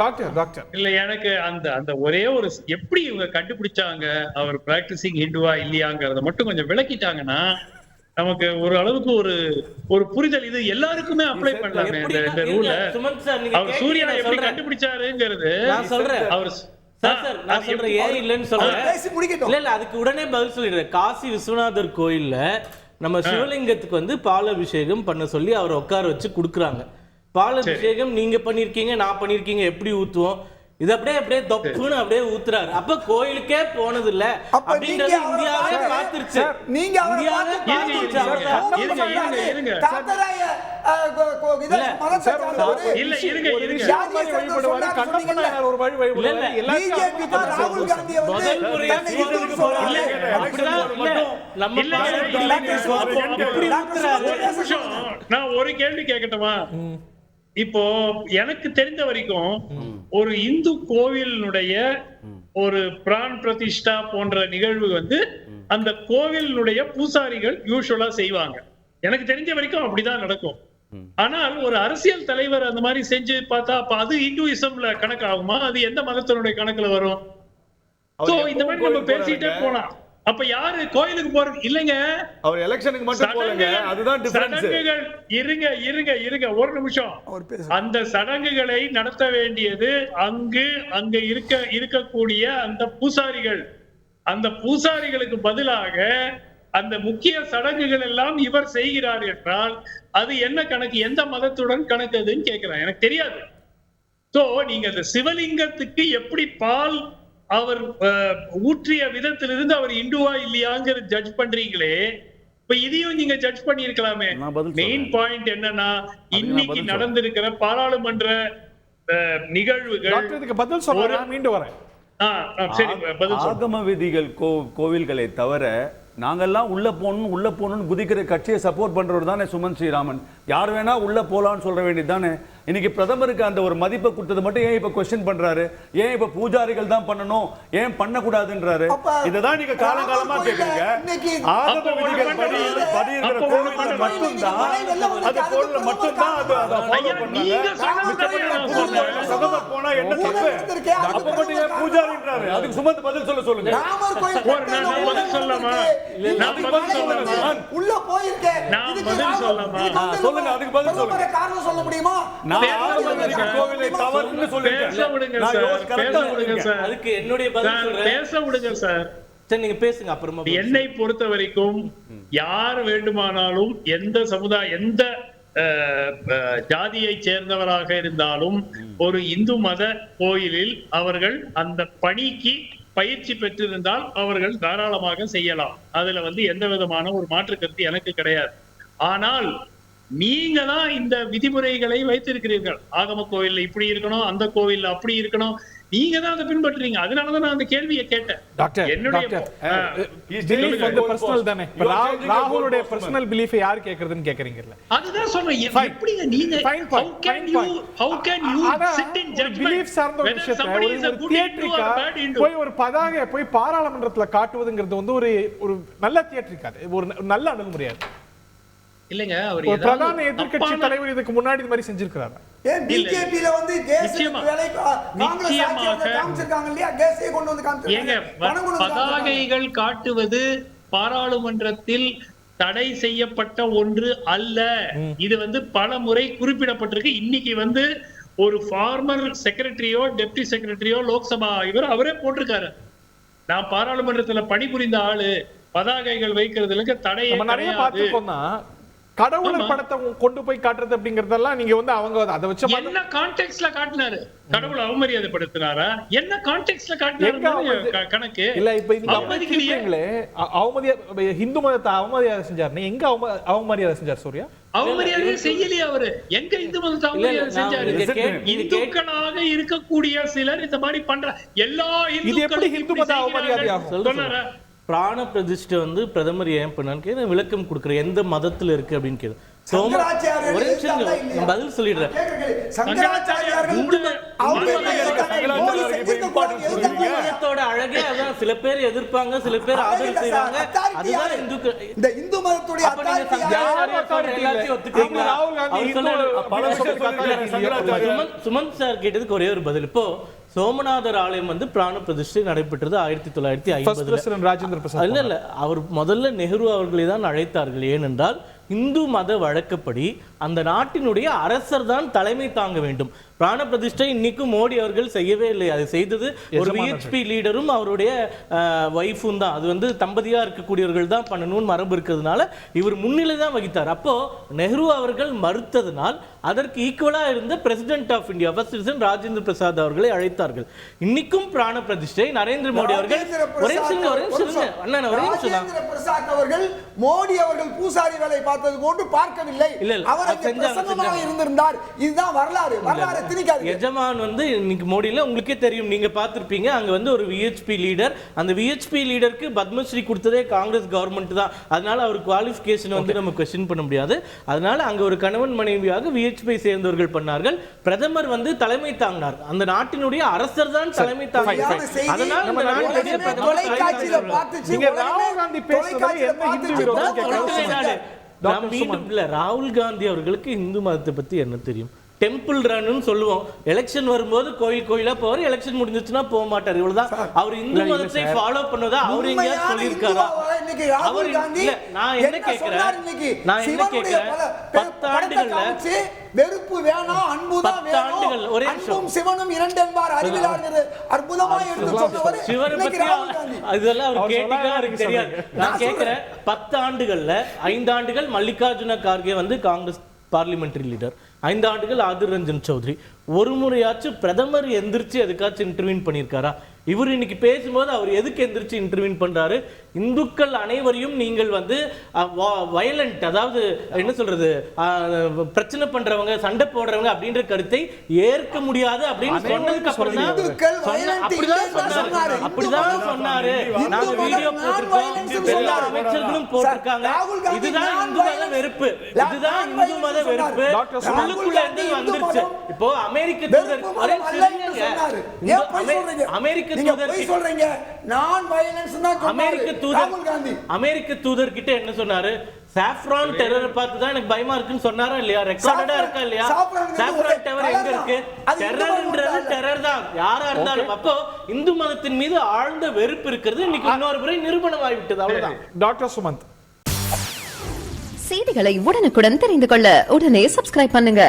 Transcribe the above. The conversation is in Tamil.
டாக்டர் இல்ல எனக்கு அந்த ஒரே ஒரு எப்படி இவங்க கண்டுபிடிச்சாங்க அவர் பிராக்டிசிங் ஹிந்துவா இல்லையாங்கிறத மட்டும் கொஞ்சம் விளக்கிட்டாங்கன்னா நமக்கு ஒரு அளவுக்கு ஒரு புரிதல். இது எல்லாருக்குமே அப்ளை பண்ணலாமே இந்த ரூல. அவர் சூர்யா எப்படி கண்டுபிடிச்சாருங்கிறது அவர் நான் சொல்றேன் ஏன் இல்லைன்னு சொல்றேன். இல்ல அதுக்கு உடனே பதில் சொல்லிடுறேன். காசி விஸ்வநாதர் கோயில்ல நம்ம சிவலிங்கத்துக்கு வந்து பாலாபிஷேகம் பண்ண சொல்லி அவரை உட்கார வச்சு கொடுக்குறாங்க. பாலாபிஷேகம் நீங்க பண்ணிருக்கீங்க, நான் பண்ணிருக்கீங்க, எப்படி ஊத்துவோம்? இது அப்படியே தொப்புன்னு அப்படியே ஊத்துறாரு. அப்ப கோயிலுக்கே போனது இல்ல அப்படின்றது இந்தியாவே பார்த்துருச்சு. நான் ஒரு கேள்வி கேட்கட்டுமா? இப்போ எனக்கு தெரிந்த வரைக்கும் ஒரு இந்து கோவிலினுடைய ஒரு பிரான் பிரதிஷ்டா போன்ற நிகழ்வு வந்து அந்த கோவிலினுடைய பூசாரிகள் யூசுவலா செய்வாங்க. எனக்கு தெரிஞ்ச வரைக்கும் அப்படிதான் நடக்கும். ஆனால் ஒரு அரசியல் தலைவர் அந்த மாதிரி செஞ்சு பார்த்தா அப்ப அது இந்துயிசம்ல கணக்காகுமா? அது எந்த மதத்தினுடைய கணக்குல வரும்? இந்த மாதிரி நம்ம பேசிட்டே போலாம். அப்ப யாரு கோயிலுக்கு போறது இல்லைங்க, அவர் எலெக்ஷனுக்கு மட்டும் போலங்க. அதுதான் டிஃபரன்ஸ். சடங்குகள் இருங்க ஒரு நிமிஷம். அந்த சடங்குகளை நடத்த வேண்டியது அங்க இருக்கக்கூடிய அந்த பூசாரிகள். அந்த பூசாரிகளுக்கு பதிலாக அந்த முக்கிய சடங்குகள் எல்லாம் இவர் செய்கிறார் என்றால் அது என்ன கணக்கு? எந்த மதத்துடன் கணக்குதுன்னு கேட்கிறேன். எனக்கு தெரியாது. சோ நீங்க அந்த சிவலிங்கத்துக்கு எப்படி பால் அவர் ஊற்றிய விதத்திலிருந்து அவர் இந்துவா இல்லையாங்கிற ஜட்ஜ் பண்றீங்களே, இப்ப இதையும் நீங்க ஜட்ஜ் பண்ணிருக்கலாமே. மெயின் பாயிண்ட் என்னன்னா இன்னைக்கு நடந்திருக்கிற பாராளுமன்ற நிகழ்வுகள் பதில் சொல்ல மீண்டும் வரேன். ஆகம விதிகள் கோவில்களை தவிர நாங்கெல்லாம் உள்ள போகணும்னு குதிக்கிற கட்சியை சப்போர்ட் பண்றவர் தானே சுமன் ஸ்ரீராமன். யார் வேணா உள்ள போலான்னு சொல்ற வேண்டியது தானே. இன்னைக்கு பிரதமருக்கு அந்த ஒரு மதிப்பை கொடுத்தது மட்டும் ஏன் இப்ப கொஸ்டின் பண்றாரு? ஏன் இப்ப பூஜாரிகள் தான் பண்ணணும், ஏன் பண்ணக்கூடாதுன்றாரு? இதுதான் நீங்க காலகாலமா கேக்குறீங்க. ஆகம விதிகள் படி இருக்கிற கோவில்ல மட்டும்தான் அது கோவில்ல மட்டும்தான் அதை ஃபாலோ பண்ணாங்க. பிரதமர் போனா என்ன தப்பு? அப்ப மட்டும் ஏன் பூஜாரின்றாரு? அதுக்கு சுமந்த் பதில் சொல்லுங்க. பதில் சொல்லலாமா? உள்ள போயிருக்கேன் சொல்லுங்க. அதுக்கு பதில் சொல்லுங்க. காரணம் சொல்ல முடியுமா? கோவிலை தவறுன்னு சொல்லிருக்கேன். அதுக்கு என்னுடைய பதில் பேச விடுங்க சார். நீங்க பேசுங்க அப்புறமா. என்னை பொறுத்த வரைக்கும் யார் வேண்டுமானாலும் எந்த சமுதாய எந்த ஜாதியை சேர்ந்தவராக இருந்தாலும் ஒரு இந்து மத கோயிலில் அவர்கள் அந்த பணிக்கு பயிற்சி பெற்றிருந்தால் அவர்கள் தாராளமாக செய்யலாம். அதுல வந்து எந்த விதமான ஒரு மாற்று கருத்து எனக்கு கிடையாது. ஆனால் நீங்க தான் இந்த விதிமுறைகளை வைத்திருக்கிறீர்கள். ஆகம கோவில்ல இப்படி இருக்கணும், அந்த கோவில்ல அப்படி இருக்கணும். நீங்க தான் அதை பின்பற்றுறீங்க. அதனாலதான் நான் அந்த கேள்வியை கேட்டேன். ராகுலுடைய பர்சனல் பிலீஃப் யார் கேக்குறதுன்னு கேக்குறீங்கல்ல, அதுதான் சொல்றேன். எப்படிங்க நீங்க பிலீஃப் சார்ந்த ஒரு விஷயத்தை போய் ஒரு பதாகையை போய் பாராளுமன்றத்துல காட்டுவதுங்கிறது வந்து ஒரு நல்ல தியேட்டரிக்கா, ஒரு நல்ல அணுகுமுறையாது இல்லங்க. அவர் பிரதான எதிர்க்கட்சி தலைவர் இதுக்கு முன்னாடி இது மாதிரி செஞ்சிருக்காரு. ஏன் பிஜேபில வந்து கேஸ் வேலை காங்கிரஸ் ஆட்சியில காமிச்சிருக்காங்க இல்லையா? கேஸே கொண்டு வந்து காமிச்சிருக்காங்க. பதாகைகள் காட்டுவது பாராளுமன்றத்தில் தடை செய்யப்பட்ட ஒன்று அல்ல. இது வந்து பல முறை குறிப்பிடப்பட்டிருக்கு. இன்னைக்கு வந்து ஒரு ஃபார்மர் செக்ரட்டரியோ டெப்டி செக்ரட்டரியோ லோக்சபா இவர் அவரே போட்டிருக்காரு, நான் பாராளுமன்றத்துல பணிபுரிந்த ஆளு, பதாகைகள் வைக்கிறதுக்கு தடை நிறைய பார்த்துக்கோன்னா கடவுளர் படத்தை கொண்டு போய் காட்டுறது அப்படிங்கறதெல்லாம் நீங்க வந்து அவங்க அதை வச்சு என்ன கான்டெக்ஸ்ட்ல காட்டினாரு? கடவுளை அவமரியாதை படுத்தினாரா? என்ன கான்டெக்ஸ்ட்ல காட்டினாரு கணக்கு இல்ல. இப்ப நீங்க அவமதிக்கிறீங்களே, ஹிந்து மதத்தை அவமரியாதை செஞ்சாரு. எங்க அவமரியாதை செஞ்சார் சூர்யா? அவமரியாதை செய்யலையே அவரு. எங்க இந்து மதத்தை அவமரியாதை செஞ்சாரு? இந்துக்களாக இருக்கக்கூடிய சிலர் இந்த மாதிரி பண்ற எல்லா இந்து மத அவமரியாதை சொன்னாரா? பிராண பிரதிஷ்டை வந்து பிரதமர் ஏன் பண்ணான்னு விளக்கம் கொடுக்குற எந்த மதத்துல இருக்கு அப்படின்னு கேளு. பதில் சொல்லிடுறேன். அழகே அதுதான் சில பேர் எதிர்ப்பாங்க, சில பேர் ஆதரவு செய்வாங்க. அதுதான் இந்த இந்து மதத்துடைய எல்லாத்தையும் ஒத்துக்கிறீங்களா? சுமந்த் சார் கேட்டதுக்கு ஒரே ஒரு பதில். இப்போ சோமநாதர் ஆலயம் வந்து பிராண பிரதிஷ்டை நடைபெற்றது 1950. ராஜேந்திர பிரசாத் இல்ல அவர் முதல்ல நெஹ்ரு அவர்களை தான் அழைத்தார்கள். ஏனென்றால் இந்து மத வழக்கப்படி அந்த நாட்டினுடைய அரசர் தான் தலைமை தாங்க வேண்டும். பிராண பிரதிஷ்டை இன்னைக்கும் மோடி அவர்கள் செய்யவே இல்லை. அது செய்தது ஒரு விஹெச்பி லீடரும் அவருடைய வைஃபும் தான். அது வந்து தம்பதியா இருக்கக்கூடியவர்கள் தான் பண்ணணும்னு மரபு இருக்கிறதுனால இவர் முன்னிலை தான் வகித்தார். அப்போ நெஹ்ரு அவர்கள் மறுத்ததனால் அதற்கு ஈக்குவலா இருந்த president of India first citizen Rajendra Prasad அவர்களை அழைத்தார்கள். இன்னைக்கும் பிராண பிரதிஷ்டை நரேந்திர மோடி அவர்கள் பிரசாத் அவர்கள் மோடி அவர்கள் பூசாரி வேலை பார்த்தது போன்று பார்க்கவில்லை. அவர் பிரசன்னமாக இருந்திருந்தார். இதுதான் வரலாறு. வரலாறு திணிக்காதீங்க. எஜமான் வந்து இன்னைக்கு மோடியில உங்களுக்கே தெரியும், நீங்க பார்த்திருப்பீங்க, அங்க வந்து ஒரு விஹெச்பி லீடர், அந்த விஹெச்பி லீடருக்கு பத்மஸ்ரீ கொடுத்ததே காங்கிரஸ் கவர்மெண்ட் தான். அதனால அவர் குவாலிஃபிகேஷன் வந்து நம்ம क्वेश्चन பண்ண முடியாது. அதனால அங்க ஒரு கணவன் மனைவியாக விஹெச்பி சேர்ந்தவர்கள் பண்ணார்கள். பிரதமர் வந்து தலைமை தாங்கினார். அந்த நாட்டினுடைய அரசர் தான் தலைமை தாங்கினார். அதனால நம்ம நாட்டுடைய தொலைக்காட்சியில பார்த்து நீங்க ராகுல் காந்தி பேசுறது என்ன ஹிந்து விரோதம் கேக்குறாங்க. ராகுல் காந்தி அவர்களுக்கு இந்து மதத்தை பத்தி என்ன தெரியும்? டெம்பிள் ரன்னு சொல்லுவோம். எலெக்ஷன் வரும்போது கோயிலா போவார், எலெக்ஷன் முடிஞ்சிச்சுன்னா போக மாட்டார். இவ்வளவுதான். அவர் இந்து மதத்தை ஃபாலோ பண்ணதா அவர் எங்கேயாவது சொல்லியிருக்காரா? அவர் நான் என்ன கேட்கிறேன் 10 ஆண்டுகள்ல வெறுப்பு வேணாம், அன்புதான் வேணும். ஒரே அன்பும் சிவனும் இரண்டு என்பார் அறிவிலாகிறது. அற்புதமா எடுத்து சொன்னவர் சிவனை பத்தி இதெல்லாம் அவர் கேட்டீங்களா எனக்கு தெரியாது. நான் கேட்கிறேன் 10 ஆண்டுகள்ல 5 ஆண்டுகள் மல்லிகார்ஜுன கார்கே வந்து காங்கிரஸ் பார்லிமெண்டரி லீடர், 5 ஆண்டுகள் ஆதிர் ரஞ்சன் சௌத்ரி. ஒரு முறையாச்சும் பிரதமர் எந்திரிச்சு எதுக்காச்சும் இன்டர்வியூன் பண்ணியிருக்காரா? இவர் இன்னைக்கு பேசும்போது அவர் எதுக்கு எந்திரிச்சு இன்டர்வியூன் பண்றாரு? இந்துக்கள் அனைவரையும் நீங்கள் வந்து வயலண்ட், அதாவது என்ன சொல்றது, பிரச்சனை பண்றவங்க, சண்டை போடுறவங்க அப்படின்ற கருத்தை ஏற்க முடியாது அப்படின்னு சொன்னதுக்கு அப்புறம் அப்படிதான் சொன்னாரு. நாங்க வீடியோ போட்டிருக்கோம், எல்லா அமைச்சர்களும் போட்டிருக்காங்க. இதுதான் இந்து மத வெறுப்பு, இதுதான் இந்து மத வெறுப்பு உள்ளுக்குள்ள இருந்து வந்துருச்சு. இப்போ அமெரிக்க தூதர் அமெரிக்க தூதர் கிட்ட என்ன சொன்னாரு? சாஃப்ரான் டெரர் பார்த்து தான் எனக்கு பயமா இருக்குன்னு சொன்னாரா இல்லையா? ரெக்கார்டடா இருக்கா இல்லையா? சாஃப்ரான் டெரர் எங்க இருக்கு? டெரர்ன்றது டெரர் தான் யாரா இருந்தாலும். அப்போ இந்து மதத்தின் மீது ஆழ்ந்த வெறுப்பு இருக்கிறது இன்னைக்கு இன்னொரு முறை நிரூபணம் ஆகிவிட்டது. அவ்வளவுதான். டாக்டர் சுமந்த், செய்திகளை உடனுக்குடன் தெரிந்து கொள்ள உடனே சப்ஸ்கிரைப் பண்ணுங்க.